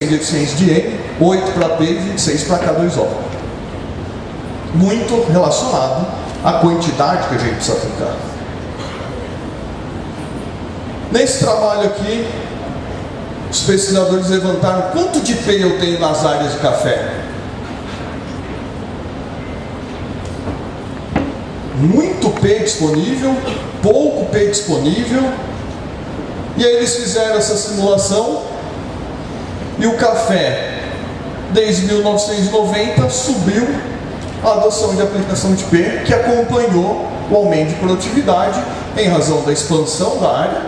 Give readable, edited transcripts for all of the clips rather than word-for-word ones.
tem deficiência de N, 8 para P e 26 para K2O. Muito relacionado à quantidade que a gente precisa aplicar. Nesse trabalho aqui, os pesquisadores levantaram quanto de P eu tenho nas áreas de café. Muito P disponível, pouco P disponível. E aí eles fizeram essa simulação e o café, desde 1990, subiu a adoção de aplicação de P, que acompanhou o aumento de produtividade em razão da expansão da área.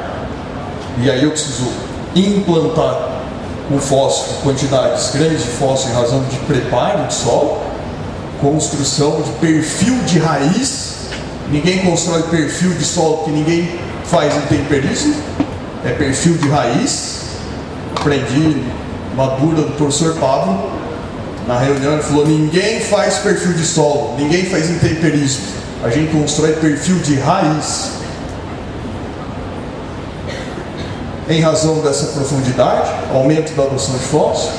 E aí eu preciso implantar o fósforo, quantidades grandes de fósforo em razão de preparo de solo, construção de perfil de raiz. Ninguém constrói perfil de solo que ninguém faz intemperismo, é perfil de raiz. Aprendi uma dura do professor Pablo na reunião, ele falou: ninguém faz perfil de solo, ninguém faz intemperismo, a gente constrói perfil de raiz. Em razão dessa profundidade, aumento da adoção de fósforo.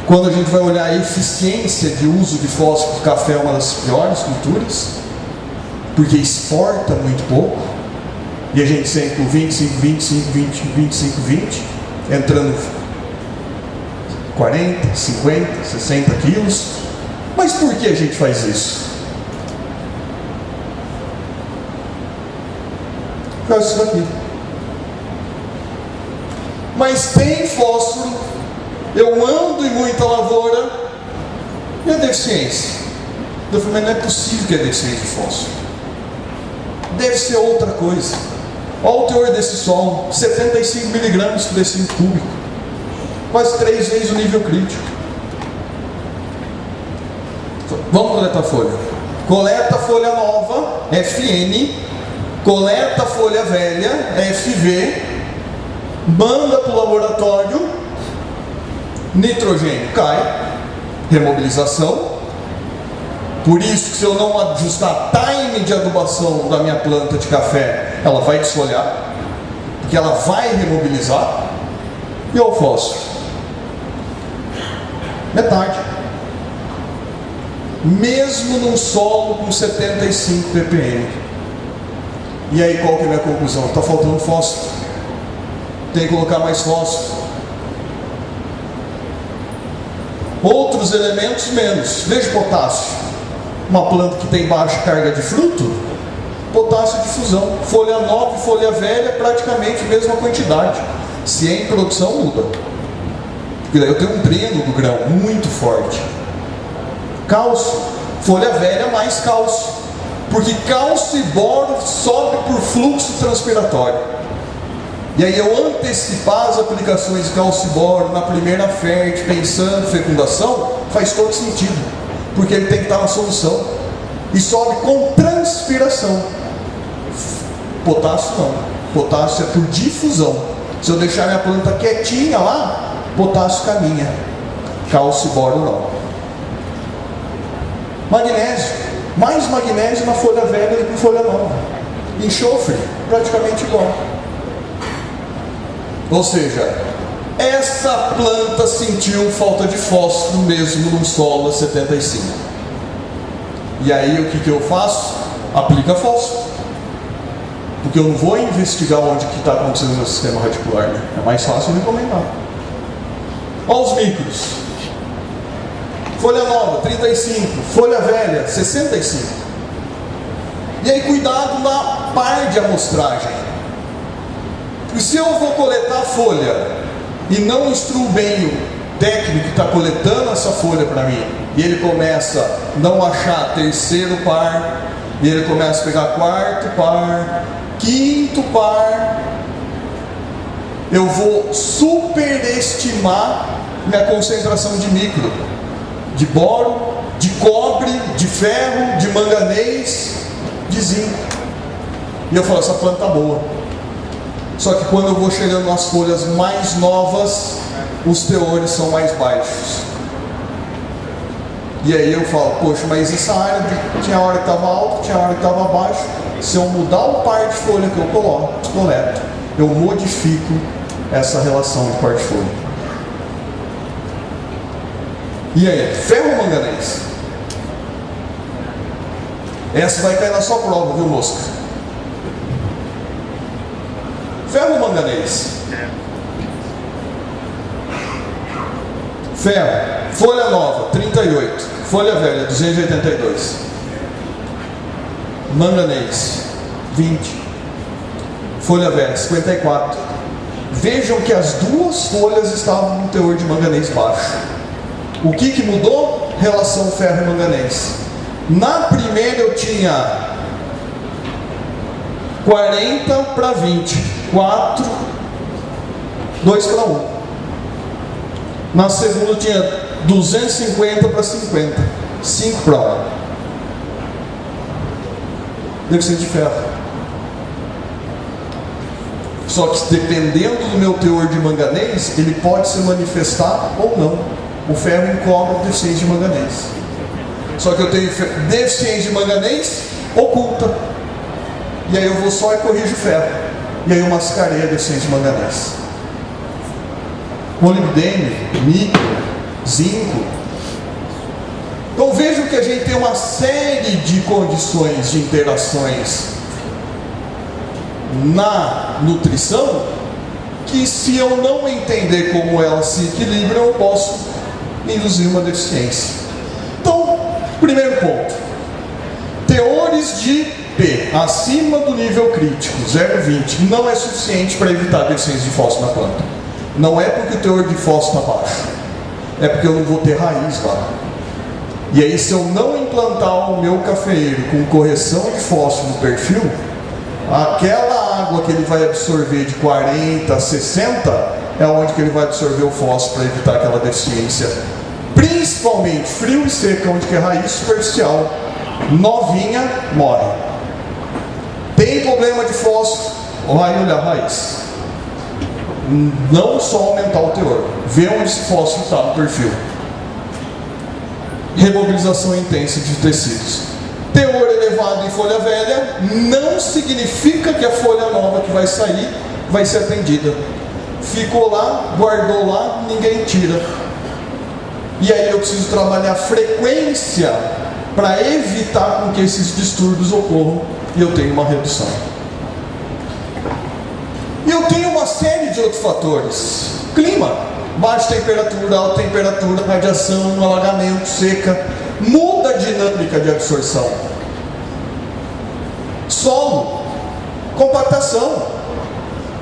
Quando a gente vai olhar a eficiência de uso de fósforo, o café é uma das piores culturas, porque exporta muito pouco, e a gente sempre com 25, 25, 20, 25, 20, entrando 40, 50, 60 quilos. Mas por que a gente faz isso? Por isso daqui. Mas tem fósforo, eu ando em muita lavoura, e a deficiência? Eu falei: mas não é possível que é deficiência de fósforo. Deve ser outra coisa. Olha o teor desse solo, 75 miligramas por decímetro cúbico, quase 3 vezes o nível crítico. Vamos coletar folha. Coleta folha nova, FN, coleta folha velha, FV, manda para o laboratório, nitrogênio cai, remobilização. Por isso que se eu não ajustar time de adubação da minha planta de café, ela vai desfolhar, porque ela vai remobilizar. E o fósforo? Metade. Mesmo num solo com 75 ppm. E aí qual que é a minha conclusão? Está faltando fósforo. Tem que colocar mais fósforo. Outros elementos menos. Veja potássio. Uma planta que tem baixa carga de fruto, potássio de fusão. Folha nova e folha velha, praticamente a mesma quantidade. Se é em produção, muda. Porque daí eu tenho um dreno do grão muito forte. Cálcio, folha velha mais cálcio. Porque cálcio e boro sobe por fluxo transpiratório. E aí eu antecipar as aplicações de cálcio e boro na primeira fértil, pensando em fecundação, faz todo sentido. Porque ele tem que estar na solução. E sobe com transpiração. Potássio não. Potássio é por difusão. Se eu deixar minha planta quietinha lá, potássio caminha. Cálcio e boro não. Magnésio. Mais magnésio na folha velha do que na folha nova. Enxofre, praticamente igual. Ou seja, essa planta sentiu falta de fósforo mesmo num solo a 75. E aí o que eu faço? Aplica fósforo. Porque eu não vou investigar onde que está acontecendo no meu sistema radicular, né? É mais fácil recomendar. Olha os micros. Folha nova, 35. Folha velha, 65. E aí cuidado na par de amostragem. E se eu vou coletar folha e não instruo bem o técnico que está coletando essa folha para mim, e ele começa a não achar terceiro par, e ele começa a pegar quarto par, quinto par, eu vou superestimar minha concentração de micro, de boro, de cobre, de ferro, de manganês, de zinco. E eu falo: essa planta está boa. Só que quando eu vou chegando nas folhas mais novas, os teores são mais baixos. E aí eu falo: poxa, mas essa área tinha hora que estava alta, tinha hora que estava baixa. Se eu mudar o par de folha que eu coleto, eu modifico essa relação de par de folha. E aí, ferro ou manganês? Essa vai cair na sua prova, viu, mosca? Ferro ou manganês? Ferro. Folha nova, 38. Folha velha, 282. Manganês, 20. Folha velha, 54. Vejam que as duas folhas estavam no teor de manganês baixo. O que mudou? Relação ferro e manganês. Na primeira eu tinha 40 para 20. 4, 2 para 1. Na segunda eu tinha 250 para 50. 5 para 1. Deficiente de ferro. Só que dependendo do meu teor de manganês, ele pode se manifestar ou não. O ferro encobre a deficiência de manganês. Só que eu tenho deficiência de manganês oculta. E aí eu vou só e corrijo o ferro. E aí eu mascarei a deficiência de manganês. Molibdênio, níquel, zinco. Então vejam que a gente tem uma série de condições de interações na nutrição, que se eu não entender como elas se equilibram, eu posso induzir uma deficiência. Então, primeiro ponto: teores de P acima do nível crítico, 0,20, não é suficiente para evitar a deficiência de fósforo na planta. Não é porque o teor de fósforo está baixo, é porque eu não vou ter raiz lá. E aí, se eu não implantar o meu cafeeiro com correção de fósforo no perfil, aquela água que ele vai absorver de 40 a 60 é onde que ele vai absorver o fósforo para evitar aquela deficiência. Principalmente frio e seco, onde que é raiz superficial, novinha, morre. Tem problema de fósforo, vai olhar a raiz. Não só aumentar o teor, ver onde esse fósforo está no perfil. Remobilização intensa de tecidos. Teor elevado em folha velha não significa que a folha nova que vai sair vai ser atendida. Ficou lá, guardou lá, ninguém tira. E aí eu preciso trabalhar frequência para evitar com que esses distúrbios ocorram e eu tenho uma redução. E eu tenho uma série de outros fatores. Clima, baixa temperatura, alta temperatura, radiação, alagamento, seca, muda a dinâmica de absorção. Solo, compactação.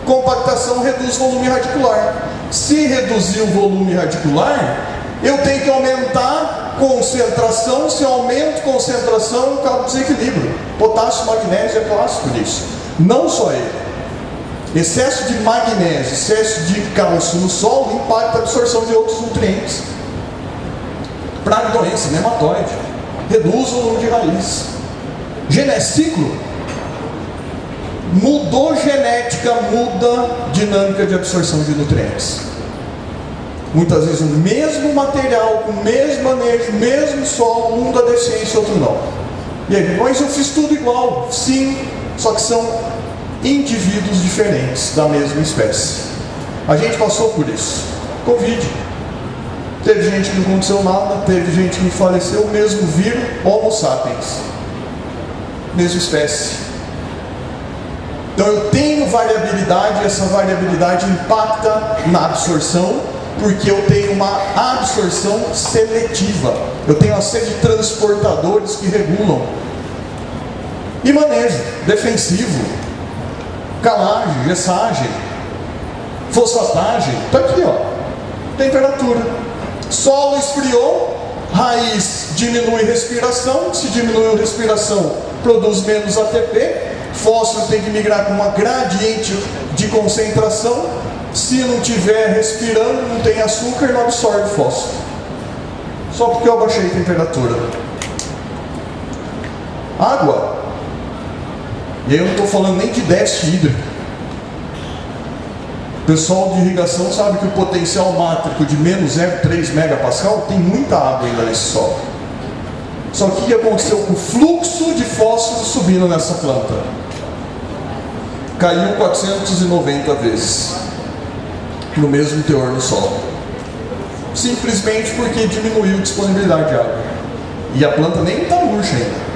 Compactação reduz o volume radicular. Se reduzir o volume radicular, eu tenho que aumentar concentração. Se eu aumento concentração, eu causo desequilíbrio. Potássio, magnésio é clássico disso. Não só ele. Excesso de magnésio, excesso de cálcio no solo impacta a absorção de outros nutrientes. Praga e doença, nematóide, reduz o volume de raiz. Genético, mudou genética, muda dinâmica de absorção de nutrientes. Muitas vezes o mesmo material, com o mesmo manejo, mesmo solo, um dá deficiência e outro não. E aí, mas eu fiz tudo igual. Sim, só que são indivíduos diferentes da mesma espécie. A gente passou por isso. Covid. Teve gente que não aconteceu nada, teve gente que faleceu, mesmo vírus, Homo sapiens. Mesma espécie. Então eu tenho variabilidade, essa variabilidade impacta na absorção, porque eu tenho uma absorção seletiva. Eu tenho uma série de transportadores que regulam. E manejo defensivo, calagem, gessagem, fosfatagem, está aqui, ó. Temperatura. Solo esfriou, raiz diminui respiração. Se diminui a respiração, produz menos ATP. Fósforo tem que migrar com uma gradiente de concentração. Se não tiver respirando, não tem açúcar, não absorve fósforo. Só porque eu abaixei a temperatura. Água. E aí eu não estou falando nem de déficit hídrico. O pessoal de irrigação sabe que o potencial mátrico de menos 0,3 megapascal tem muita água ainda nesse solo. Só que o que aconteceu com o fluxo de fósforo subindo nessa planta? Caiu 490 vezes no mesmo teor no solo. simplesmente porque diminuiu a disponibilidade de água. E a planta nem está murcha ainda.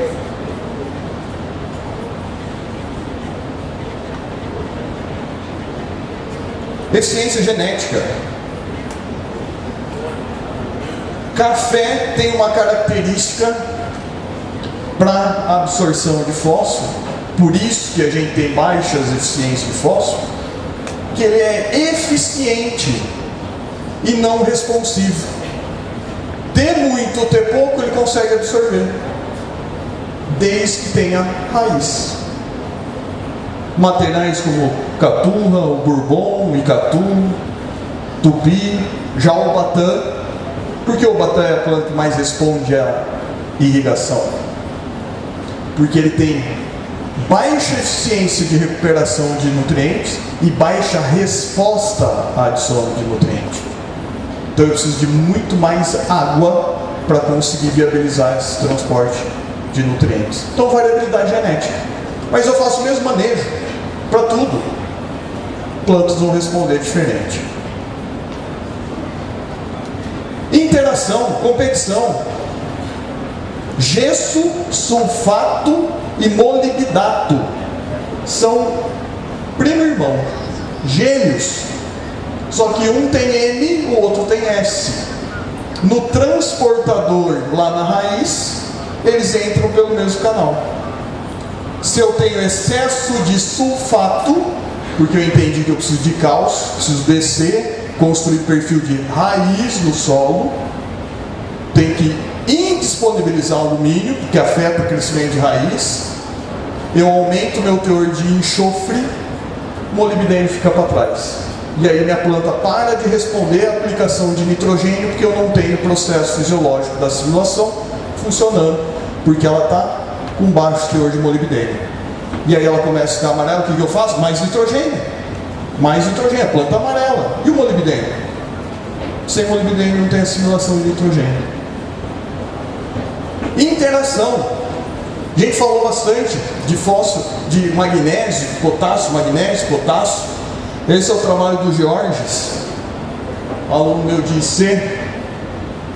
Eficiência genética. Café tem uma característica para absorção de fósforo, por isso que a gente tem baixas eficiências de fósforo, que ele é eficiente e não responsivo. Ter muito ou ter pouco, ele consegue absorver, desde que tenha raiz. Materiais como caturra, o bourbon, o icatu, tupi, já o batã, porque o batã é a planta que mais responde à irrigação, porque ele tem baixa eficiência de recuperação de nutrientes e baixa resposta à adição de nutrientes. Então eu preciso de muito mais água para conseguir viabilizar esse transporte de nutrientes. Então variabilidade genética. Mas eu faço o mesmo manejo para tudo. Plantas vão responder diferente. Interação, competição. Gesso, sulfato e molibdato são primo irmão, gêmeos, só que um tem M, o outro tem S. No transportador lá na raiz, eles entram pelo mesmo canal. Se eu tenho excesso de sulfato, porque eu entendi que eu preciso de cálcio, preciso descer, construir perfil de raiz no solo, tem que indisponibilizar alumínio, que afeta o crescimento de raiz, eu aumento meu teor de enxofre, molibdênio fica para trás. E aí minha planta para de responder à aplicação de nitrogênio, porque eu não tenho o processo fisiológico da assimilação funcionando, porque ela está com baixo teor de molibdênio. E aí ela começa a ficar amarela, o que eu faço? Mais nitrogênio. Mais nitrogênio, a planta amarela. E o molibdênio? Sem molibdênio não tem assimilação de nitrogênio. Interação. A gente falou bastante de fósforo, de magnésio, potássio, magnésio, potássio. Esse é o trabalho do Georges, aluno meu de IC.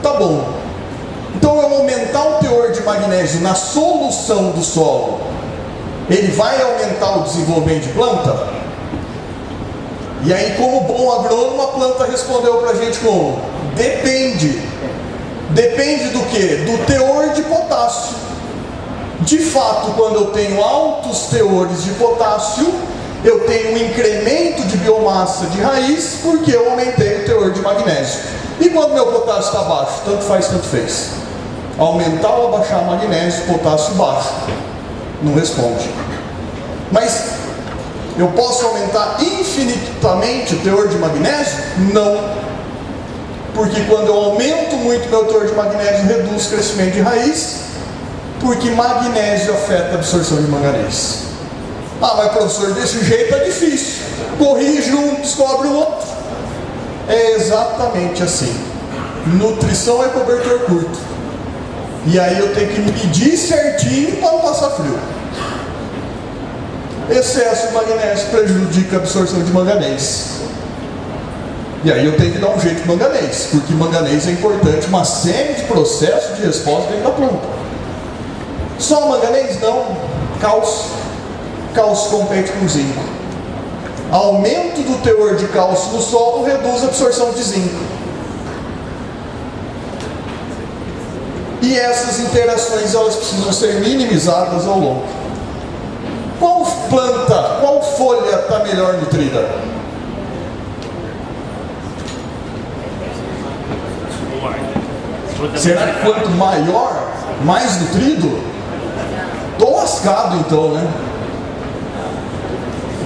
Tá bom. Então eu aumentar o teor de magnésio na solução do solo, ele vai aumentar o desenvolvimento de planta? E aí, como bom agrônomo, a planta respondeu pra gente como? Depende. Depende do que? Do teor de potássio. De fato, quando eu tenho altos teores de potássio, eu tenho um incremento de biomassa de raiz, porque eu aumentei o teor de magnésio. E quando meu potássio está baixo? Tanto faz, tanto fez. Aumentar ou abaixar magnésio, potássio baixo. Não responde. Mas eu posso aumentar infinitamente o teor de magnésio? Não. Porque quando eu aumento muito meu teor de magnésio, reduz o crescimento de raiz, porque magnésio afeta a absorção de manganês. Ah, mas professor, desse jeito é difícil. Corrige um, descobre o outro. É exatamente assim. Nutrição é cobertor curto. E aí eu tenho que medir certinho para não passar frio. Excesso de magnésio prejudica a absorção de manganês. E aí eu tenho que dar um jeito de manganês, porque manganês é importante, uma série de processos de resposta dentro da planta. Só manganês? Não. Cálcio. Cálcio compete com zinco. Aumento do teor de cálcio no solo reduz a absorção de zinco. E essas interações elas precisam ser minimizadas ao longo. Qual planta, qual folha está melhor nutrida? Será que quanto maior, mais nutrido? Tô lascado então, né?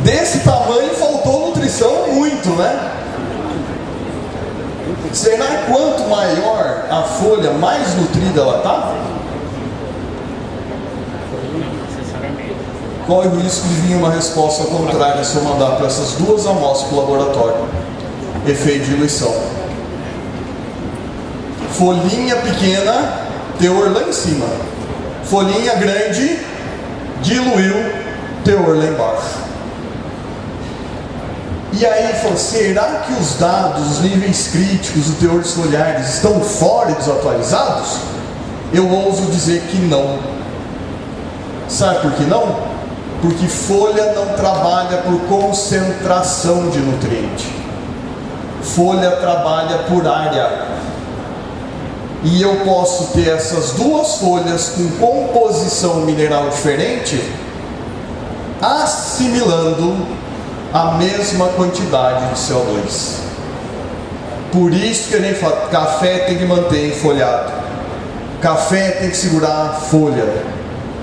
Desse tamanho faltou nutrição muito, né? Será que quanto maior a folha, mais nutrida ela está? Corre o risco de vir uma resposta contrária se eu mandar para essas duas amostras para o laboratório. Efeito de diluição. Folhinha pequena, teor lá em cima. Folhinha grande, diluiu, teor lá embaixo. E aí fala, será que os dados, os níveis críticos, os teores foliares estão fora e desatualizados? Eu ouso dizer que não. Sabe por que não? Porque folha não trabalha por concentração de nutriente. Folha trabalha por área. E eu posso ter essas duas folhas com composição mineral diferente, assimilando a mesma quantidade de CO2. Por isso que a gente fala, café tem que manter enfolhado, café tem que segurar a folha,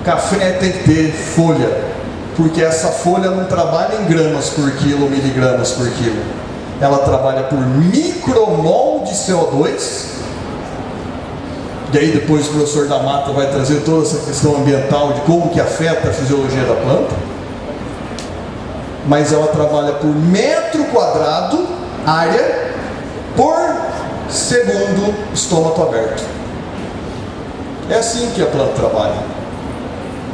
café tem que ter folha, porque essa folha não trabalha em gramas por quilo ou miligramas por quilo, ela trabalha por micromol de CO2. E aí depois o professor da Mata vai trazer toda essa questão ambiental de como que afeta a fisiologia da planta. Mas ela trabalha por metro quadrado, área, por segundo estômago aberto. É assim que a planta trabalha.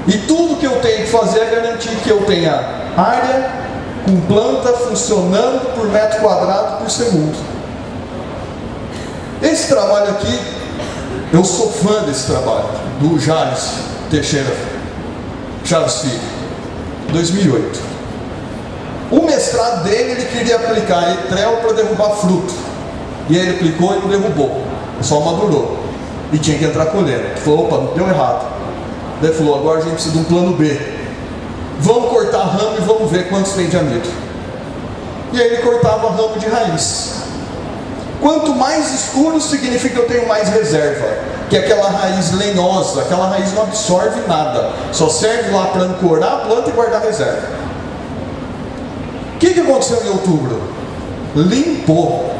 E tudo que eu tenho que fazer é garantir que eu tenha área com planta funcionando por metro quadrado por segundo. Esse trabalho aqui, eu sou fã desse trabalho, do Jales Teixeira Chaves Filho, 2008. O mestrado dele, ele queria aplicar etrel para derrubar fruto. E aí ele aplicou e não derrubou, só madurou. E tinha que entrar colhendo. Ele falou, opa, deu errado. Daí ele falou, agora a gente precisa de um plano B. Vamos cortar ramo e vamos ver quantos tem de amido. E aí ele cortava ramo de raiz. Quanto mais escuro, significa que eu tenho mais reserva. Que é aquela raiz lenhosa, aquela raiz não absorve nada. Só serve lá para ancorar a planta e guardar reserva. O que aconteceu em outubro? Limpou.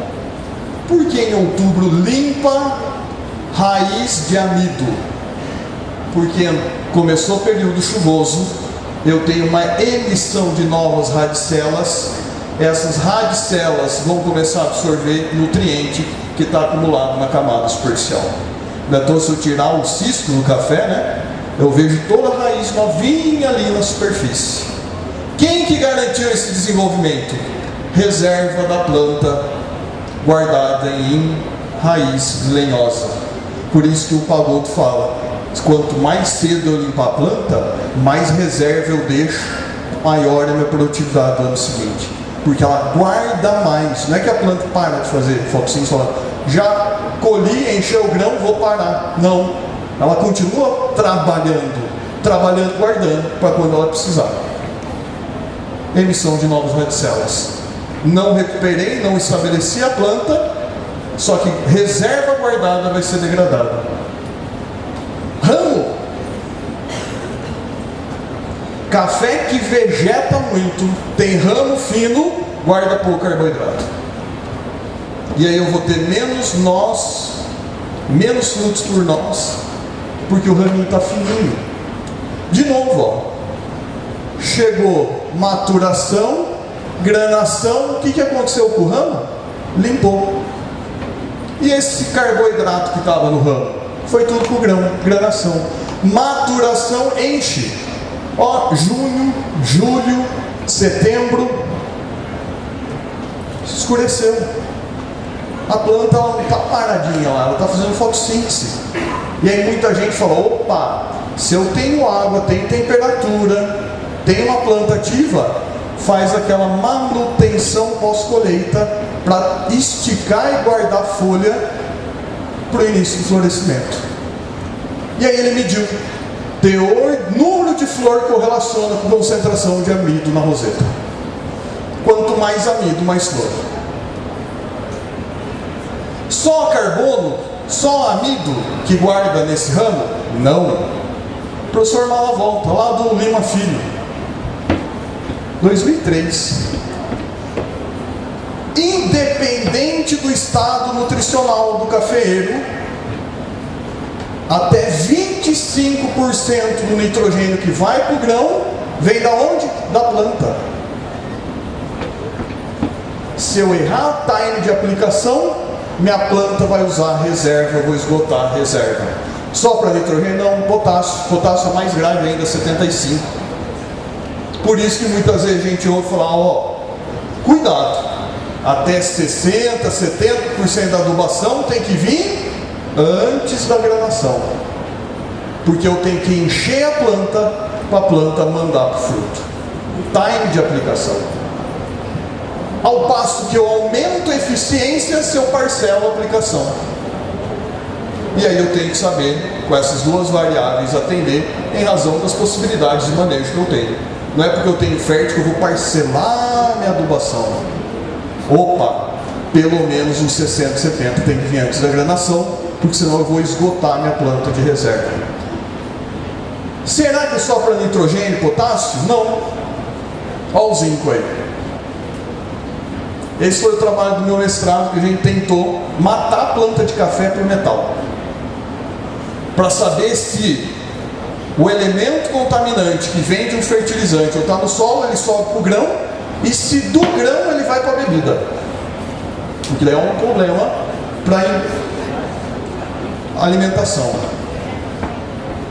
Por que em outubro limpa raiz de amido? Porque começou o período chuvoso, eu tenho uma emissão de novas radicelas. Essas radicelas vão começar a absorver nutriente que está acumulado na camada superficial. Então, se eu tirar o cisco do café, né, eu vejo toda a raiz novinha ali na superfície. Quem que garantiu esse desenvolvimento? Reserva da planta guardada em raiz lenhosa. Por isso que o Pagotto fala, quanto mais cedo eu limpar a planta, mais reserva eu deixo, maior é a minha produtividade no ano seguinte. Porque ela guarda mais. Não é que a planta para de fazer fotossíntese, já colhi, encheu o grão, vou parar. Não, ela continua trabalhando, guardando para quando ela precisar. Emissão de novas radicelas. Não recuperei, não estabeleci a planta, só que reserva guardada vai ser degradada. Ramo. Café que vegeta muito, tem ramo fino, guarda pouco carboidrato. E aí eu vou ter menos nós, menos frutos por nós, porque o raminho está fininho. De novo, ó, chegou maturação, granação, o que aconteceu com o ramo? Limpou. E esse carboidrato que estava no ramo? Foi tudo com o grão, granação. Maturação enche. Ó, junho, julho, setembro, escureceu. A planta ela não está paradinha lá, ela está fazendo fotossíntese. E aí muita gente fala, opa, se eu tenho água, tenho temperatura, tenho uma planta ativa, faz aquela manutenção pós-colheita para esticar e guardar folha para o início do florescimento. E aí ele mediu teor, número de flor correlaciona com concentração de amido na roseta. Quanto mais amido, mais flor. Só carbono, só amido que guarda nesse ramo? Não. O professor Malavolta, lá do Lima Filho, 2003. Independente do estado nutricional do cafeeiro, até 25% do nitrogênio que vai para o grão vem da onde? Da planta. Se eu errar o time de aplicação, minha planta vai usar a reserva, eu vou esgotar a reserva. Só para nitrogênio? Não, potássio. Potássio é mais grave ainda, 75. Por isso que muitas vezes a gente ouve falar, ó, Cuidado, até 60%, 70% da adubação tem que vir antes da granação, porque eu tenho que encher a planta para a planta mandar para o fruto. Time de aplicação. Ao passo que eu aumento a eficiência se eu parcelo a aplicação. E aí eu tenho que saber, com essas duas variáveis, atender em razão das possibilidades de manejo que eu tenho. Não é porque eu tenho fértil que eu vou parcelar minha adubação. Opa, pelo menos uns 60, 70 tem que vir antes da granação, porque senão eu vou esgotar minha planta de reserva. Será que é só para nitrogênio e potássio? Não. Olha o zinco aí. Esse foi o trabalho do meu mestrado, que a gente tentou matar a planta de café por metal, para saber se o elemento contaminante que vem de um fertilizante ou está no solo, ele sobe para o grão, e se do grão ele vai para a bebida, porque daí é um problema para a alimentação.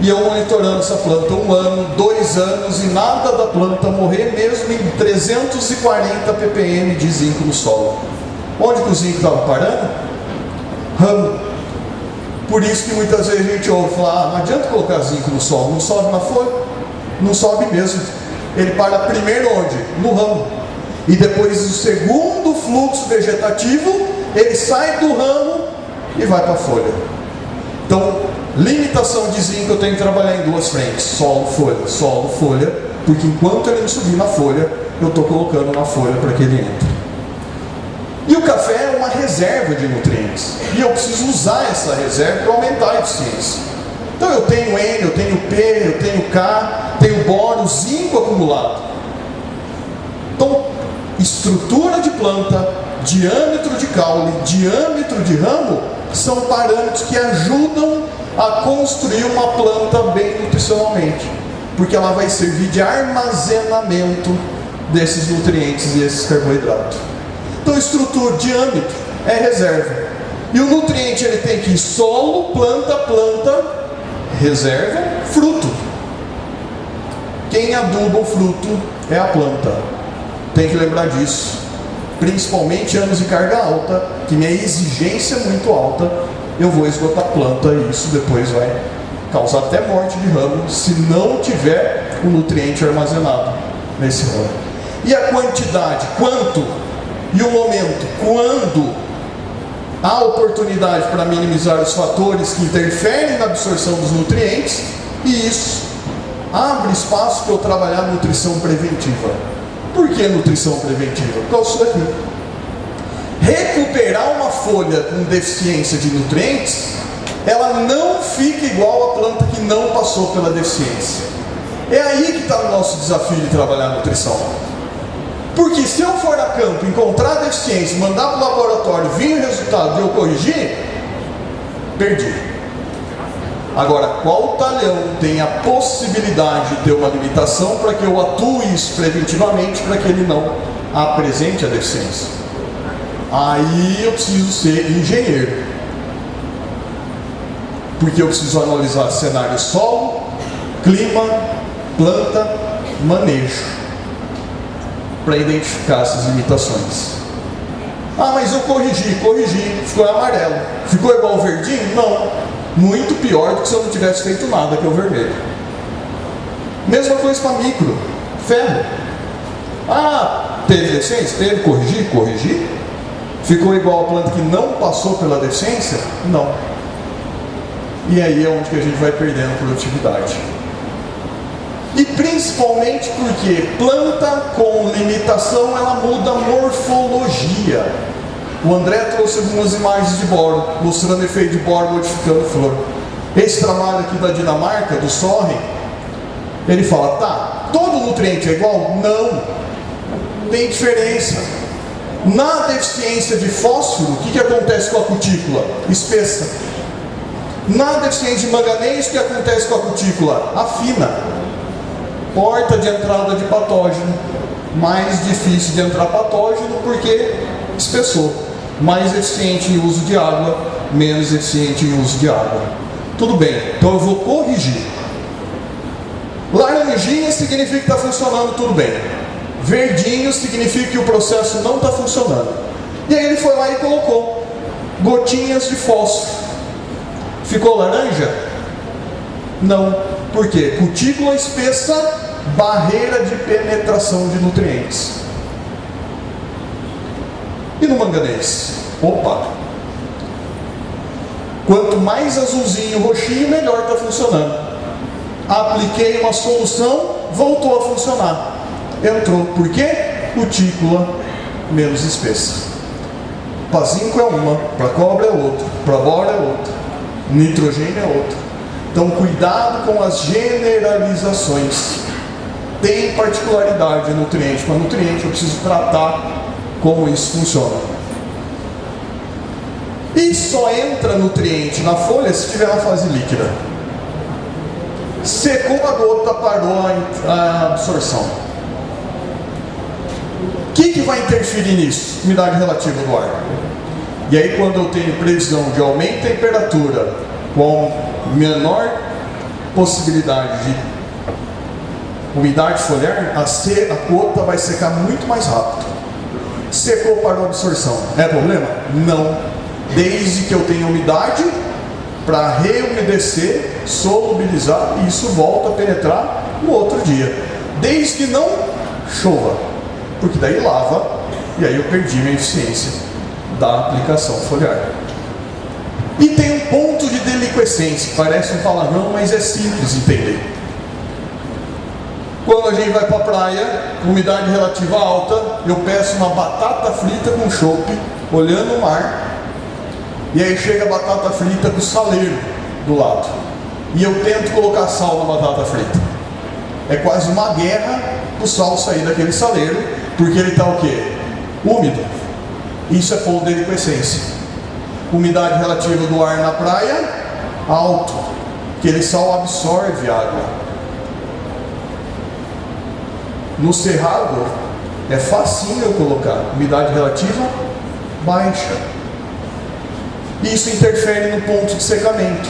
E eu monitorando essa planta 1 ano, 2 anos, e nada da planta morrer, mesmo em 340 ppm de zinco no solo. Onde que o zinco estava parando? Ramo. Por isso que muitas vezes a gente ouve falar, não adianta colocar zinco no solo, não sobe na folha? Não sobe mesmo. Ele para primeiro onde? No ramo. E depois do segundo fluxo vegetativo, ele sai do ramo e vai para a folha. Então, limitação de zinco eu tenho que trabalhar em duas frentes: solo, folha, porque enquanto ele não subir na folha, eu estou colocando na folha para que ele entre. E o café é uma reserva de nutrientes, e eu preciso usar essa reserva para aumentar a eficiência. Então eu tenho N, eu tenho P, eu tenho K, tenho boro, zinco acumulado. Então, estrutura de planta, diâmetro de caule, diâmetro de ramo, são parâmetros que ajudam a construir uma planta bem nutricionalmente, porque ela vai servir de armazenamento desses nutrientes e esses carboidratos. Então, estrutura, diâmetro é reserva, e o nutriente ele tem que ir solo, planta, reserva, fruto. Quem aduba o fruto é a planta. Tem que lembrar disso. Principalmente anos de carga alta, que minha exigência é muito alta, eu vou esgotar a planta, e isso depois vai causar até morte de ramo, se não tiver o nutriente armazenado nesse ramo. E a quantidade, quanto? E o momento, quando há oportunidade para minimizar os fatores que interferem na absorção dos nutrientes, e isso abre espaço para eu trabalhar nutrição preventiva. Por que nutrição preventiva? Por causa disso daqui. Recuperar uma folha com deficiência de nutrientes, ela não fica igual a planta que não passou pela deficiência. É aí que está o nosso desafio de trabalhar a nutrição. Porque se eu for a campo, encontrar a deficiência, mandar para o laboratório, vir o resultado e eu corrigir, perdi. Agora, qual talhão tem a possibilidade de ter uma limitação para que eu atue isso preventivamente para que ele não apresente a deficiência? Aí eu preciso ser engenheiro, porque eu preciso analisar cenário solo, clima, planta, manejo, para identificar essas limitações. Ah, mas eu corrigi, ficou amarelo. Ficou igual o verdinho? Não. Muito pior do que se eu não tivesse feito nada, que é o vermelho. Mesma coisa para micro, ferro. Ah, teve deficiência? Teve, corrigi. Ficou igual a planta que não passou pela deficiência? Não. E aí é onde que a gente vai perdendo produtividade. E principalmente porque planta com limitação, ela muda a morfologia. O André trouxe algumas imagens de boro, mostrando o efeito de boro modificando flor. Esse trabalho aqui da Dinamarca, do Soren, ele fala, tá, todo nutriente é igual? Não, tem diferença. Na deficiência de fósforo, o que acontece com a cutícula? Espessa. Na deficiência de manganês, o que acontece com a cutícula? Afina. Porta de entrada de patógeno. Mais difícil de entrar patógeno porque espessou. Mais eficiente em uso de água, menos eficiente em uso de água. Tudo bem, então eu vou corrigir. Laranjinha significa que está funcionando tudo bem. Verdinho significa que o processo não está funcionando. E aí ele foi lá e colocou gotinhas de fósforo. Ficou laranja? Não. Por quê? Cutícula espessa, barreira de penetração de nutrientes. E no manganês? Opa! Quanto mais azulzinho, roxinho, melhor está funcionando. Apliquei uma solução, voltou a funcionar. Entrou. Por quê? Cutícula menos espessa. Para zinco é uma, para cobre é outra, para boro é outra, nitrogênio é outra. Então cuidado com as generalizações. Tem particularidade nutriente para nutriente, eu preciso tratar como isso funciona. E só entra nutriente na folha se estiver na fase líquida. Secou a gota, parou a absorção. O que vai interferir nisso? Umidade relativa do ar. E aí quando eu tenho previsão de aumento de temperatura com menor possibilidade de umidade foliar, a gota vai secar muito mais rápido. Secou, parou a absorção. É problema? Não. Desde que eu tenha umidade para reumedecer, solubilizar, e isso volta a penetrar no outro dia. Desde que não chova, porque daí lava, e aí eu perdi minha eficiência da aplicação foliar. E tem um ponto de deliquescência, parece um palavrão, mas é simples entender. Quando a gente vai para a praia, umidade relativa alta, eu peço uma batata frita com chope, olhando o mar, e aí chega a batata frita com saleiro do lado. E eu tento colocar sal na batata frita. É quase uma guerra o sal sair daquele saleiro, porque ele está o quê? Úmido. Isso é ponto de deliquescência. Umidade relativa do ar na praia, alto. Aquele sal absorve água. No cerrado, é facinho eu colocar. Umidade relativa baixa. Isso interfere no ponto de secamento.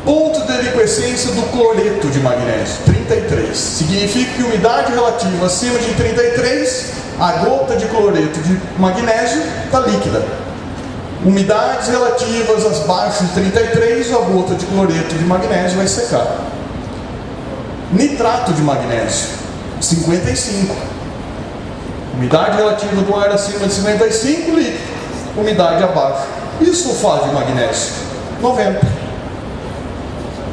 Ponto de deliquescência do cloreto de magnésio, 33. Significa que umidade relativa acima de 33, a gota de cloreto de magnésio está líquida. Umidades relativas abaixo de 33, a gota de cloreto de magnésio vai secar. Nitrato de magnésio, 55. Umidade relativa do ar acima de 55, líquido. Umidade abaixo. E sulfato de magnésio? 90.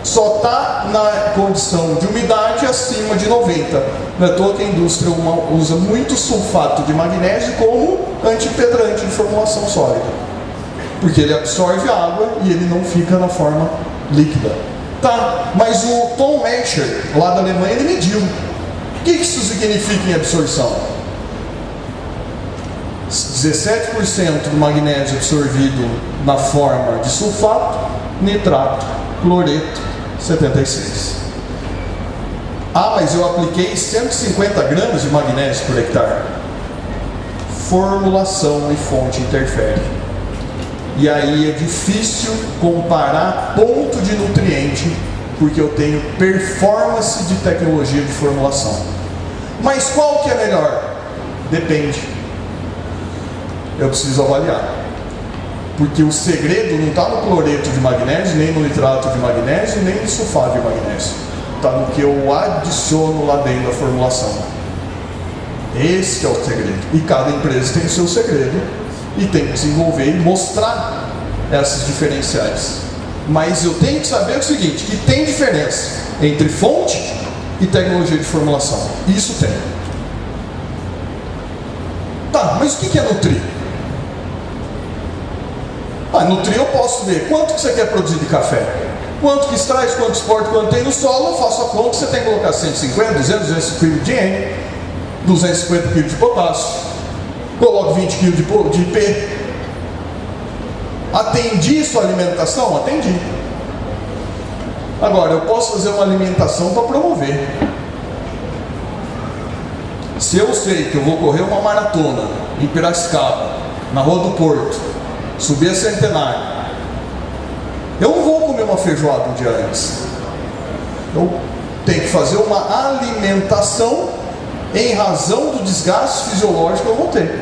Só está na condição de umidade acima de 90. Não é à toa que a indústria usa muito sulfato de magnésio como antipedrante de formulação sólida. Porque ele absorve a água e ele não fica na forma líquida. Tá, mas o Tom Mescher, lá da Alemanha, ele mediu. O que isso significa em absorção? 17% do magnésio absorvido na forma de sulfato, nitrato, cloreto, 76. Ah, mas eu apliquei 150 gramas de magnésio por hectare. Formulação e fonte interferem. E aí é difícil comparar ponto de nutriente, porque eu tenho performance de tecnologia de formulação. Mas qual que é melhor? Depende. Eu preciso avaliar. Porque o segredo não está no cloreto de magnésio, nem no nitrato de magnésio, nem no sulfato de magnésio. Está no que eu adiciono lá dentro da formulação. Esse é o segredo. E cada empresa tem o seu segredo e tem que desenvolver e mostrar esses diferenciais. Mas eu tenho que saber o seguinte, que tem diferença entre fonte e tecnologia de formulação. Isso tem. Tá, mas o que é nutrir? Nutrir eu posso ver quanto que você quer produzir de café, quanto que extrai, quanto exporta, quanto tem no solo. Eu faço a conta, você tem que colocar 150, 200, 250 kg de N, 250 kg de potássio, coloco 20 kg de IP. Atendi sua alimentação? Atendi. Agora, eu posso fazer uma alimentação para promover. Se eu sei que eu vou correr uma maratona em Piracicaba, na Rua do Porto, subir a Centenário, eu não vou comer uma feijoada um dia antes. Eu tenho que fazer uma alimentação em razão do desgaste fisiológico que eu vou ter.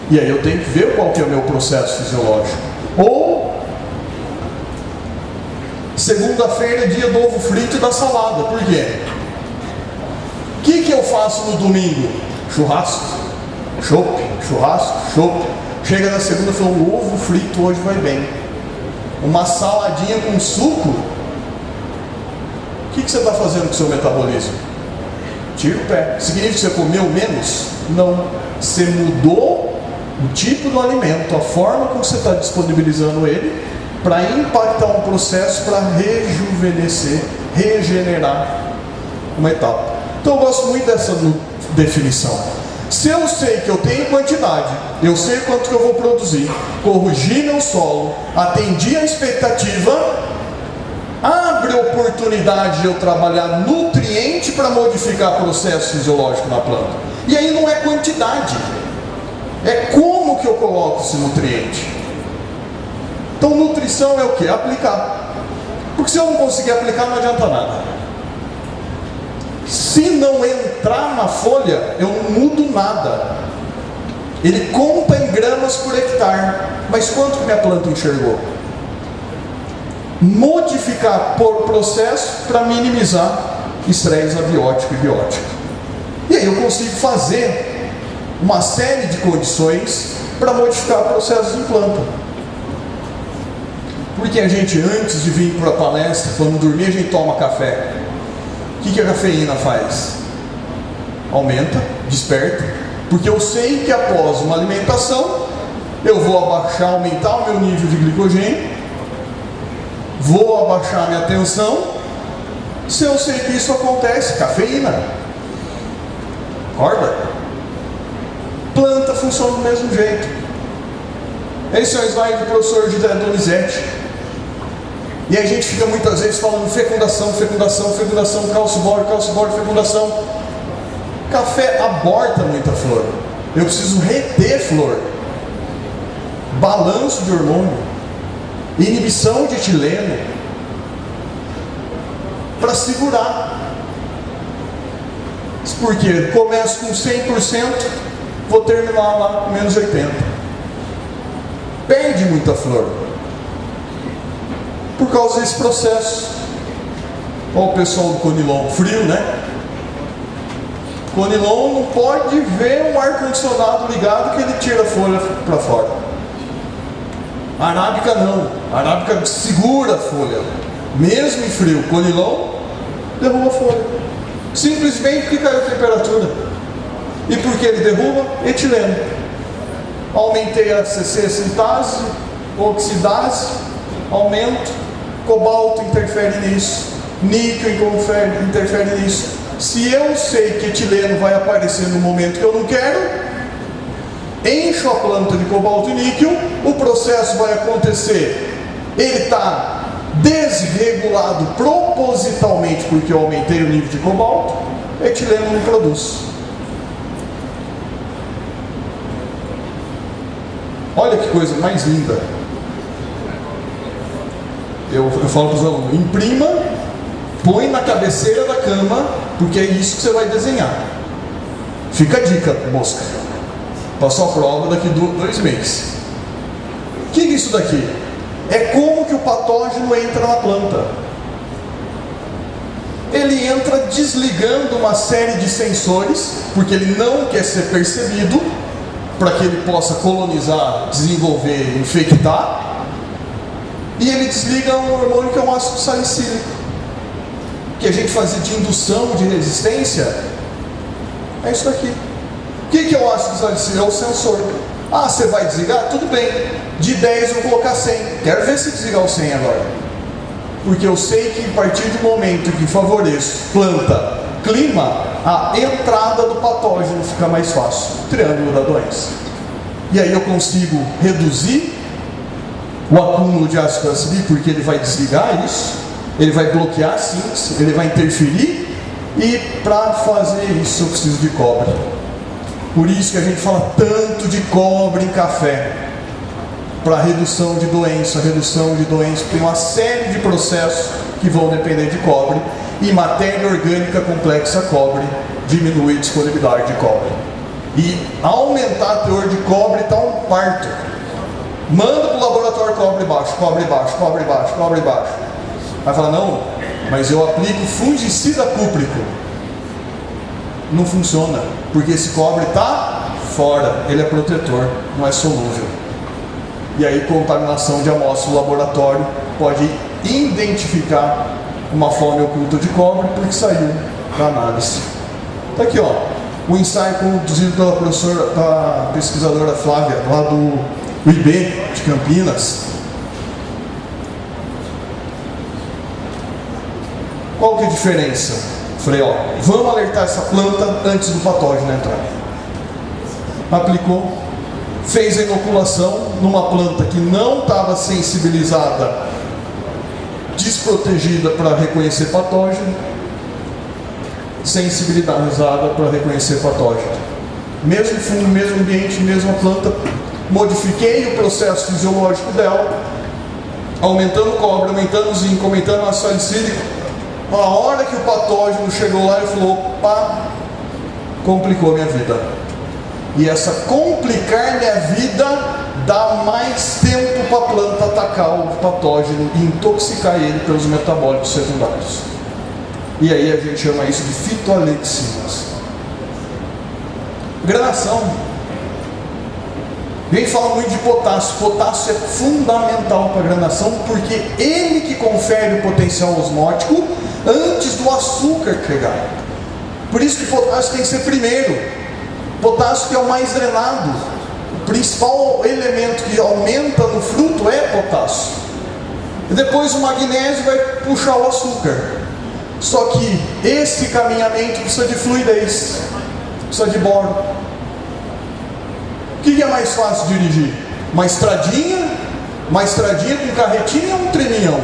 E aí eu tenho que ver qual que é o meu processo fisiológico. Ou segunda-feira é dia do ovo frito e da salada. Por quê? O que eu faço no domingo? Churrasco, chopp, churrasco, chopp. Chega na segunda e fala, o ovo frito hoje vai bem. Uma saladinha com suco. O que você está fazendo com o seu metabolismo? Tira o pé. Significa que você comeu menos? Não. Você mudou o tipo do alimento, a forma como você está disponibilizando ele, para impactar um processo para rejuvenescer, regenerar uma etapa. Então eu gosto muito dessa definição. Se eu sei que eu tenho quantidade, eu sei quanto que eu vou produzir, corrigi meu solo, atendi a expectativa, abre oportunidade de eu trabalhar nutriente para modificar processo fisiológico na planta. E aí não é quantidade, é como que eu coloco esse nutriente. Então nutrição é o que? Aplicar. Porque se eu não conseguir aplicar, não adianta nada. Se não entrar na folha, eu não mudo nada. Ele conta em gramas por hectare, mas quanto que minha planta enxergou? Modificar por processo para minimizar estresse abiótico e biótico. E aí eu consigo fazer uma série de condições para modificar processos em planta. Porque a gente, antes de vir para a palestra, quando dormir, a gente toma café. O que a cafeína faz? Aumenta, desperta, porque eu sei que após uma alimentação, eu vou aumentar o meu nível de glicogênio, vou abaixar a minha tensão. Se eu sei que isso acontece, cafeína. Acorda? Planta funciona do mesmo jeito. Esse é o slide do professor José Donizete. E a gente fica muitas vezes falando fecundação, fecundação, fecundação, cálcio bório, fecundação. Café aborta muita flor. Eu preciso reter flor. Balanço de hormônio. Inibição de etileno. Para segurar. Porque começo com 100%, vou terminar lá com menos 80%. Perde muita flor. Por causa desse processo. Olha o pessoal do Conilon, frio, né? Conilon não pode ver um ar-condicionado ligado que ele tira a folha para fora. A arábica não. A arábica segura a folha. Mesmo em frio, Conilon derruba a folha. Simplesmente porque caiu a temperatura. E por que ele derruba? Etileno. Aumentei a CC sintase, oxidase, aumento. Cobalto interfere nisso, níquel interfere nisso. Se eu sei que etileno vai aparecer no momento que eu não quero, encho a planta de cobalto e níquel, o processo vai acontecer. Ele está desregulado propositalmente porque eu aumentei o nível de cobalto, etileno não produz. Olha que coisa mais linda. Eu falo para os alunos, imprima, põe na cabeceira da cama, porque é isso que você vai desenhar. Fica a dica, mosca. Passou a prova daqui 2 meses. O que é isso daqui? É como que o patógeno entra na planta. Ele entra desligando uma série de sensores, porque ele não quer ser percebido, para que ele possa colonizar, desenvolver, infectar. E ele desliga um hormônio que é um ácido salicílico, que a gente fazia de indução de resistência. É isso daqui. O que é o ácido salicílico? É o sensor. Ah, você vai desligar? Tudo bem. De 10 eu vou colocar 100. Quero ver se desligar o 100 agora. Porque eu sei que a partir do momento que favoreço planta, clima, a entrada do patógeno fica mais fácil. Triângulo da doença. E aí eu consigo reduzir o acúmulo de ácido salicílico, porque ele vai desligar isso, ele vai bloquear a síntese, ele vai interferir, e para fazer isso eu preciso de cobre. Por isso que a gente fala tanto de cobre em café, para redução de doença, tem uma série de processos que vão depender de cobre, e matéria orgânica complexa cobre diminui a disponibilidade de cobre. E aumentar o teor de cobre está um parto. Manda para o laboratório cobre baixo, cobre baixo, cobre baixo, cobre baixo. Vai falar, não, mas eu aplico fungicida cúprico. Não funciona, porque esse cobre está fora, ele é protetor, não é solúvel. E aí contaminação de amostra no laboratório pode identificar uma forma oculta de cobre porque saiu da análise. Está aqui, ó, o ensaio conduzido pela professora, da pesquisadora Flávia, lá do IB de Campinas. Qual que é a diferença? Falei, ó, vamos alertar essa planta antes do patógeno entrar. Aplicou, fez a inoculação numa planta que não estava sensibilizada, desprotegida para reconhecer patógeno, sensibilizada para reconhecer patógeno. Mesmo fundo, mesmo ambiente, mesma planta, modifiquei o processo fisiológico dela, aumentando o cobre, aumentando o zinco, aumentando o ácido salicílico. A hora que o patógeno chegou lá, ele falou, opa, complicou minha vida. E essa complicar minha vida dá mais tempo para a planta atacar o patógeno e intoxicar ele pelos metabólicos secundários. E aí a gente chama isso de fitoalexinas. Gradação. A gente fala muito de potássio. Potássio é fundamental para a gradação porque ele que confere o potencial osmótico antes do açúcar chegar. Por isso que o potássio tem que ser primeiro. Potássio que é o mais drenado. O principal elemento que aumenta no fruto é potássio. E depois o magnésio vai puxar o açúcar. Só que esse caminhamento precisa de fluidez, precisa de boro. O que é mais fácil de dirigir? Uma estradinha com carretinha ou um treminhão?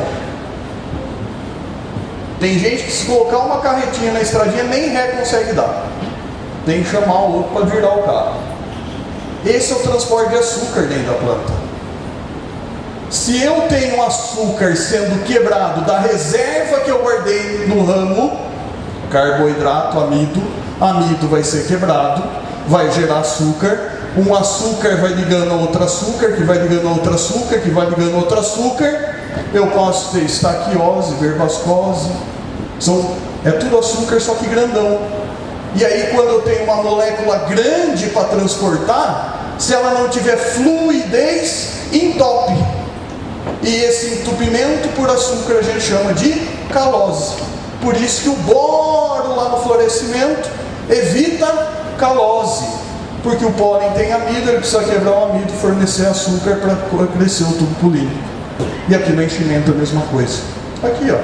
Tem gente que se colocar uma carretinha na estradinha nem ré consegue dar. Tem que chamar o outro para virar o carro. Esse é o transporte de açúcar dentro da planta. Se eu tenho açúcar sendo quebrado da reserva que eu guardei no ramo, carboidrato, amido vai ser quebrado, vai gerar açúcar. Um açúcar vai ligando a outro açúcar, que vai ligando a outro açúcar, que vai ligando a outro açúcar. Eu posso ter estaquiose, verbascose. É tudo açúcar, só que grandão. E aí quando eu tenho uma molécula grande para transportar, se ela não tiver fluidez, entope. E esse entupimento por açúcar a gente chama de calose. Por isso que o boro lá no florescimento evita calose. Porque o pólen tem amido, ele precisa quebrar o amido, fornecer açúcar para crescer o tubo polínico. E aqui no enchimento a mesma coisa. Aqui, ó.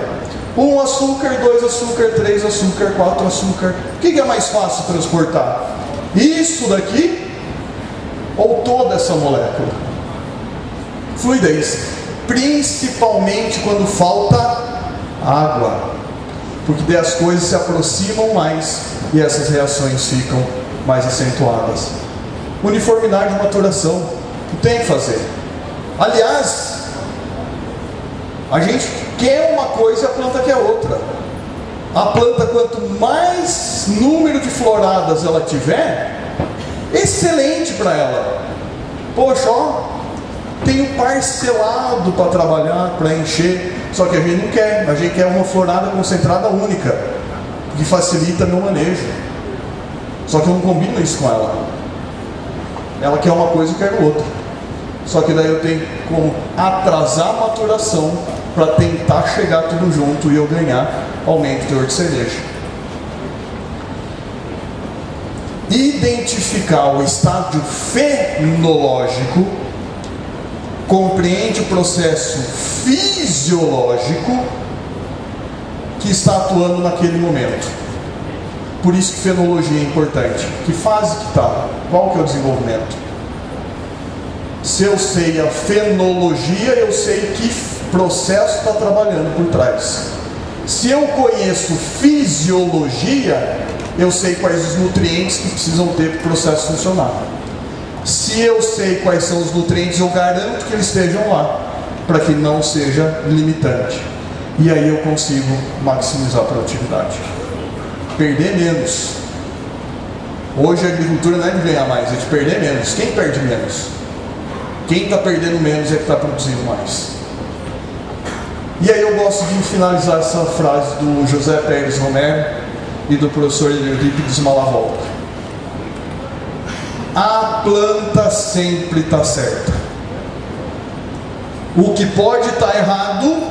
1 açúcar, 2 açúcar, 3 açúcar, 4 açúcar. O que é mais fácil transportar? Isso daqui ou toda essa molécula? Fluidez. Principalmente quando falta água. Porque daí as coisas se aproximam mais e essas reações ficam mais acentuadas. Uniformidade de maturação. Não tem o que fazer. Aliás, a gente quer uma coisa e a planta quer outra. A planta, quanto mais número de floradas ela tiver, excelente para ela. Poxa, ó, tenho parcelado para trabalhar, para encher. Só que a gente não quer. A gente quer uma florada concentrada única, que facilita meu manejo. Só que eu não combino isso com ela. Ela quer uma coisa e eu quero outra. Só que daí eu tenho como atrasar a maturação para tentar chegar tudo junto e eu ganhar aumento do teor de cereja. Identificar o estágio fenológico compreende o processo fisiológico que está atuando naquele momento. Por isso que fenologia é importante. Que fase que está? Qual que é o desenvolvimento? Se eu sei a fenologia, eu sei que processo está trabalhando por trás. Se eu conheço fisiologia, eu sei quais os nutrientes que precisam ter para o processo funcionar. Se eu sei quais são os nutrientes, eu garanto que eles estejam lá, para que não seja limitante. E aí eu consigo maximizar a produtividade. Perder menos, Hoje a agricultura não é de ganhar mais, é de perder menos. Quem perde menos? Quem está perdendo menos é que está produzindo mais. E aí eu gosto de finalizar essa frase do José Pérez Romero e do professor Eurípides Malavolta. A planta sempre está certa. O que pode estar errado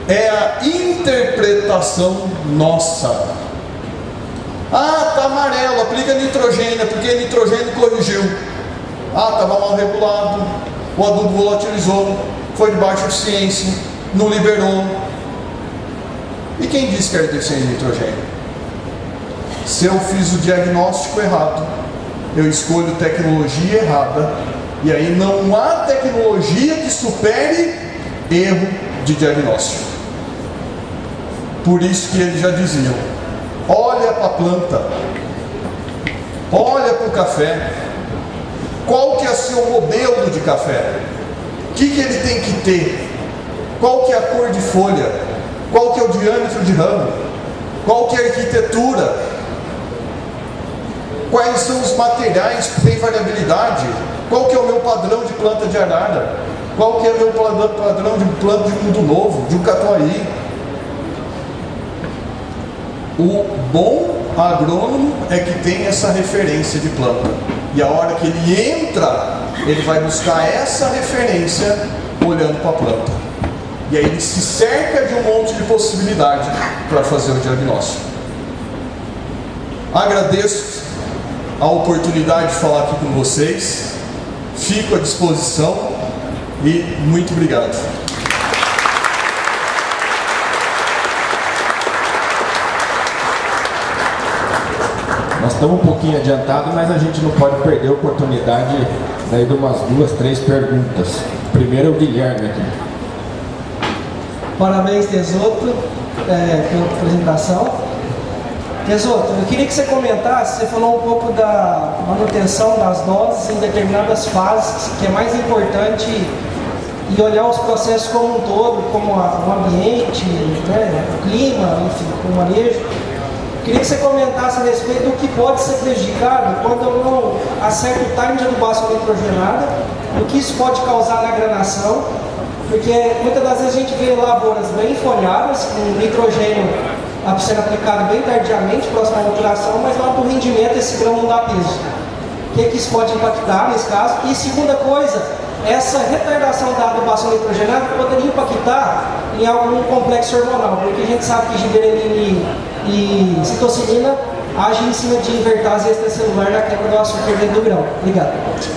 é a interpretação nossa. Ah, está amarelo, aplica nitrogênio, porque nitrogênio corrigiu. Ah, estava mal regulado, o adubo volatilizou, foi de baixa eficiência, não liberou. E quem disse que era deficiente de nitrogênio? Se eu fiz o diagnóstico errado, eu escolho tecnologia errada, e aí não há tecnologia que supere erro de diagnóstico. Por isso que eles já diziam: olha para a planta, olha para o café, qual que é o seu modelo de café, o que ele tem que ter, qual que é a cor de folha, qual que é o diâmetro de ramo, qual que é a arquitetura, quais são os materiais que têm variabilidade, qual que é o meu padrão de planta de arara, qual que é o meu padrão de planta de mundo novo, de um catuaí. O bom agrônomo é que tem essa referência de planta, e a hora que ele entra, ele vai buscar essa referência olhando para a planta, e aí ele se cerca de um monte de possibilidade para fazer o diagnóstico. Agradeço a oportunidade de falar aqui com vocês, fico à disposição e muito obrigado. Nós estamos um pouquinho adiantados, mas a gente não pode perder a oportunidade daí de umas 2, 3 perguntas. Primeiro é o Guilherme aqui. Parabéns, Tesoto, pela apresentação. Tesoto, eu queria que você comentasse, você falou um pouco da manutenção das doses em determinadas fases, que é mais importante, e olhar os processos como um todo, como o ambiente, né, o clima, enfim, o manejo. Queria que você comentasse a respeito do que pode ser prejudicado quando eu não acerto o time de adubação nitrogenada, o que isso pode causar na granação, porque muitas das vezes a gente vê lavouras bem folhadas, com nitrogênio sendo aplicado bem tardiamente, próximo à maturação, mas lá do rendimento esse grão não dá peso. O que isso pode impactar nesse caso? E segunda coisa, essa retardação da adubação nitrogenada poderia impactar em algum complexo hormonal, porque a gente sabe que giberelina e citocilina agem em cima de invertase extracelular na quebra do açúcar dentro do grão. Obrigado.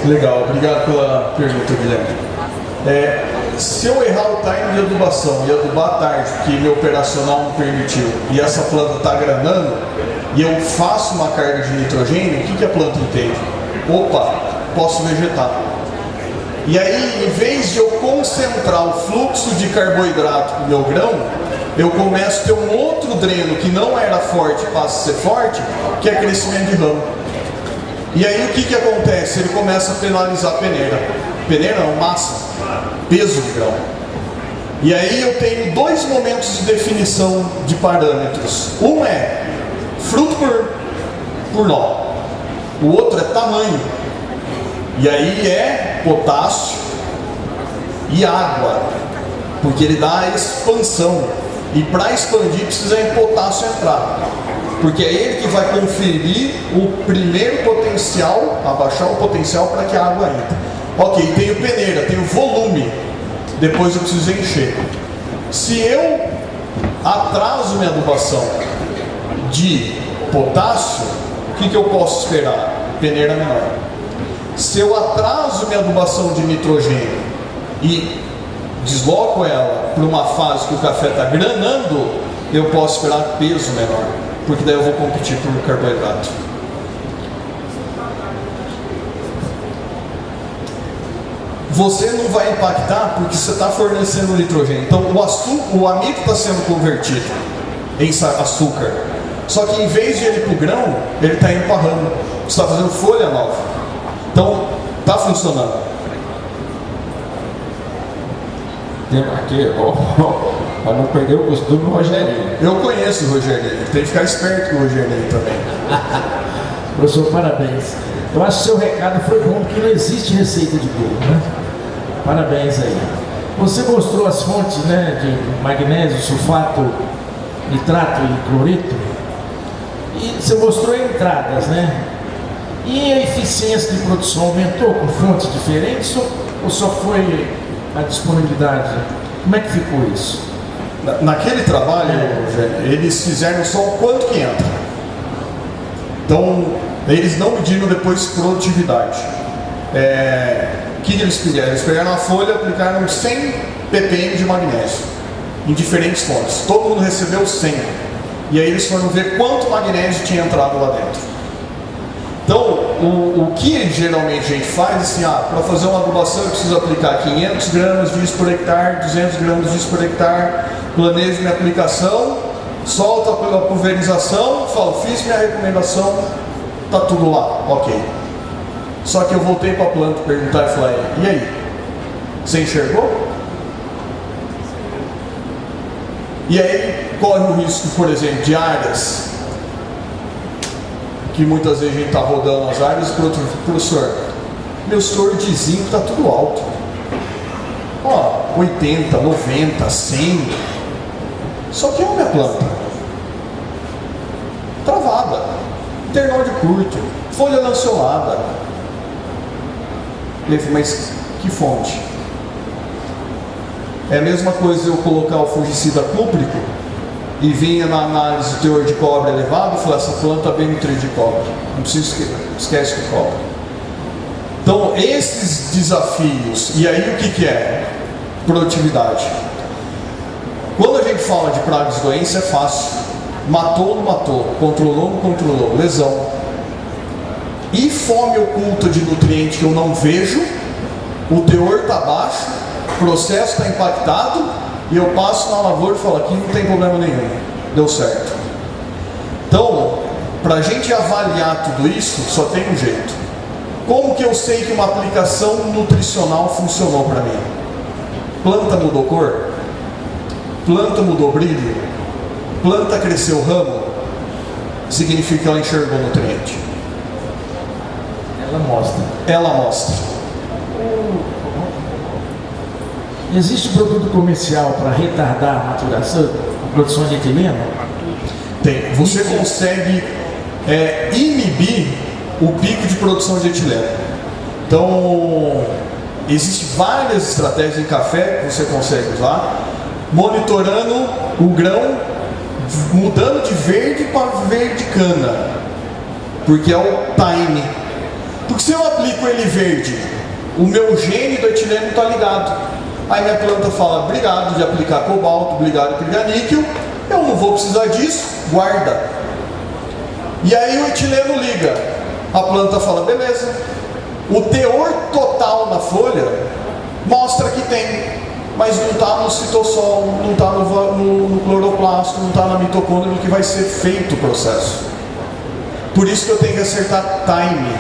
Legal, obrigado pela pergunta, Guilherme. Se eu errar o time de adubação e adubar tarde, porque meu operacional não permitiu, e essa planta está granando, e eu faço uma carga de nitrogênio, o que a planta entende? Opa, posso vegetar. E aí, em vez de eu concentrar o fluxo de carboidrato no meu grão, eu começo a ter um outro dreno que não era forte, passa a ser forte, que é crescimento de ramo. E aí o que acontece? Ele começa a penalizar a peneira. Peneira não, massa, peso de grão. E aí eu tenho 2 momentos de definição de parâmetros. Um é fruto por nó, o outro é tamanho. E aí é potássio e água, porque ele dá a expansão. E para expandir precisa em potássio entrar, porque é ele que vai conferir o primeiro potencial, abaixar o potencial para que a água entre. Ok, tenho peneira, tenho volume, depois eu preciso encher. Se eu atraso minha adubação de potássio, o que eu posso esperar? Peneira menor. Se eu atraso minha adubação de nitrogênio e desloco ela para uma fase que o café está granando, eu posso esperar peso menor, porque daí eu vou competir por carboidrato. Você não vai impactar porque você está fornecendo nitrogênio. Então o amido está sendo convertido em açúcar. Só que em vez de ele ir para o grão, ele está indo para ramo. Você está fazendo folha nova. Então está funcionando. Aqui, para não perder o costume, o Rogerinho. Eu conheço o Rogerinho, tem que ficar esperto com o Rogerinho também. Professor, parabéns. Eu acho que seu recado foi bom, porque não existe receita de bolo, né? Parabéns aí. Você mostrou as fontes, né, de magnésio, sulfato, nitrato e cloreto. E você mostrou entradas, né? E a eficiência de produção aumentou com fontes diferentes ou só foi a disponibilidade? Como é que ficou isso? Naquele trabalho, eles fizeram só o quanto que entra. Então, eles não mediram depois produtividade. O que eles fizeram? Eles pegaram a folha e aplicaram 100 ppm de magnésio em diferentes fontes. Todo mundo recebeu 100. E aí eles foram ver quanto magnésio tinha entrado lá dentro. Então, o que geralmente a gente faz, assim, para fazer uma adubação eu preciso aplicar 500 gramas disso por hectare, 200 gramas disso por hectare, planejo minha aplicação, solto a pulverização, falo, fiz minha recomendação, tá tudo lá, ok. Só que eu voltei para a planta perguntar e falei, e aí? Você enxergou? E aí corre o risco, por exemplo, de áreas que muitas vezes a gente está rodando as áreas e o professor, meu soro de zinco está tudo alto. 80, 90, 100. Só que é a minha planta travada, internode curto, folha lanceolada. Ele falou, mas que fonte? É a mesma coisa eu colocar o fungicida cúprico e vinha na análise de teor de cobre elevado e falar, essa planta bem nutrida de cobre, não precisa esquece do cobre. Então esses desafios, e aí o que é? Produtividade. Quando a gente fala de pragas e doença é fácil, matou ou não matou, controlou ou não controlou, lesão. E fome oculta de nutriente que eu não vejo, o teor está baixo, o processo está impactado, e eu passo na lavoura e falo, aqui não tem problema nenhum, deu certo. Então, para a gente avaliar tudo isso, só tem um jeito. Como que eu sei que uma aplicação nutricional funcionou para mim? Planta mudou cor? Planta mudou brilho? Planta cresceu ramo? Significa que ela enxergou o nutriente. Ela mostra. Ela mostra. Existe produto comercial para retardar a maturação, a produção de etileno? Tem. Você consegue inibir o pico de produção de etileno. Então, existem várias estratégias em café que você consegue usar, monitorando o grão, mudando de verde para verde cana, porque é o time. Porque se eu aplico ele verde, o meu gene do etileno está ligado. Aí minha planta fala, obrigado de aplicar cobalto, obrigado de aplicar níquel, eu não vou precisar disso, guarda. E aí o etileno liga, a planta fala, beleza. O teor total na folha mostra que tem, mas não está no citossol, não está no cloroplasto, não está na mitocôndria, no que vai ser feito o processo. Por isso que eu tenho que acertar time.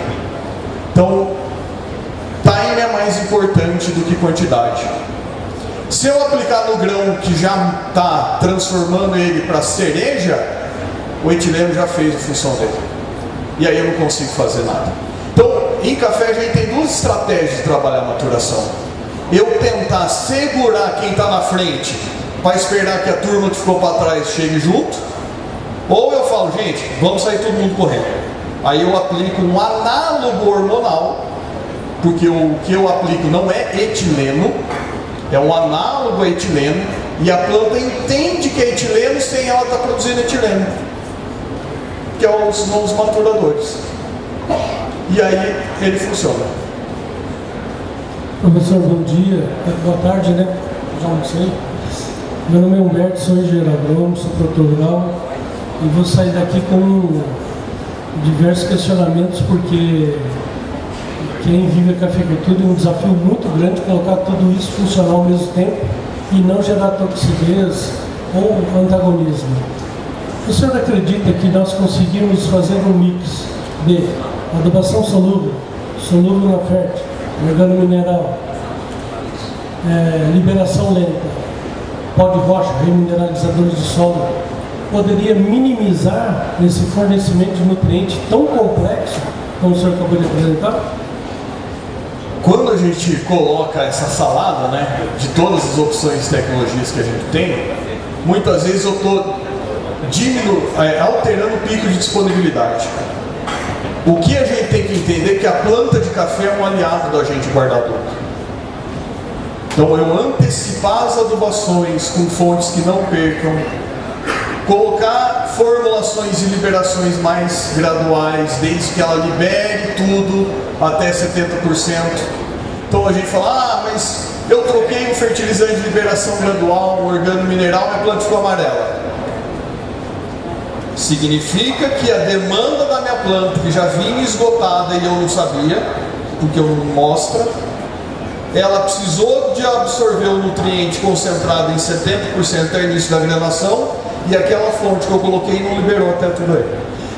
Então, time é mais importante do que quantidade. Se eu aplicar no grão que já está transformando ele para cereja, o etileno já fez a função dele. E aí eu não consigo fazer nada. Então, em café a gente tem duas estratégias de trabalhar a maturação. Eu tentar segurar quem está na frente para esperar que a turma que ficou para trás chegue junto, ou eu falo, gente, vamos sair todo mundo correndo. Aí eu aplico um análogo hormonal, porque o que eu aplico não é etileno, é um análogo a etileno, e a planta entende que é etileno sem ela estar produzindo etileno, que são os maturadores. E aí ele funciona. Professor, bom dia, boa tarde, né? Já almocei. Meu nome é Humberto, sou engenheiro agrônomo, sou produtor rural e vou sair daqui com diversos questionamentos, porque quem vive a cafeicultura é um desafio muito grande colocar tudo isso funcionar ao mesmo tempo e não gerar toxidez ou antagonismo. O senhor acredita que nós conseguimos fazer um mix de adubação solúvel, solúvel na fértil, organomineral, liberação lenta, pó de rocha, remineralizadores de solo, poderia minimizar esse fornecimento de nutrientes tão complexo, como o senhor acabou de apresentar? Quando a gente coloca essa salada, né, de todas as opções de tecnologias que a gente tem, muitas vezes eu estou alterando o pico de disponibilidade. O que a gente tem que entender é que a planta de café é um aliado da gente guardar tudo. Então eu antecipar as adubações com fontes que não percam, colocar formulações e liberações mais graduais, desde que ela libere tudo até 70%. Então a gente fala, mas eu troquei um fertilizante de liberação gradual, um organo mineral, minha planta ficou amarela. Significa que a demanda da minha planta, que já vinha esgotada e eu não sabia, porque eu não mostra, ela precisou de absorver o nutriente concentrado em 70% até o início da granação, e aquela fonte que eu coloquei não liberou até tudo aí.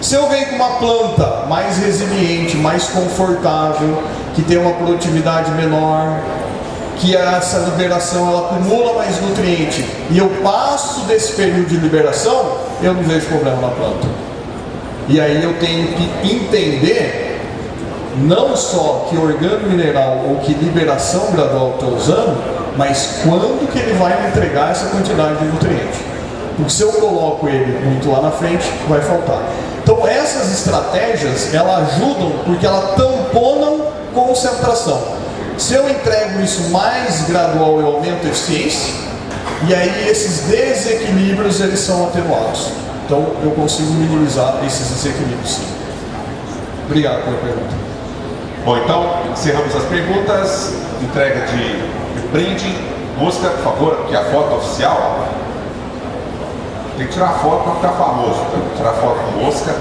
Se eu venho com uma planta mais resiliente, mais confortável, que tem uma produtividade menor, que essa liberação ela acumula mais nutriente, e eu passo desse período de liberação, eu não vejo problema na planta. E aí eu tenho que entender não só que organo mineral ou que liberação gradual eu estou usando, mas quando que ele vai me entregar essa quantidade de nutriente. Porque se eu coloco ele muito lá na frente, vai faltar. Então essas estratégias, elas ajudam porque elas tamponam concentração. Se eu entrego isso mais gradual, eu aumento a eficiência, e aí esses desequilíbrios eles são atenuados. Então eu consigo minimizar esses desequilíbrios, sim. Obrigado pela pergunta. Bom, então encerramos as perguntas. Entrega de brinde. Mosca, por favor, que é a foto oficial. Tem que tirar a foto para ficar famoso. Tem que tirar a foto com mosca.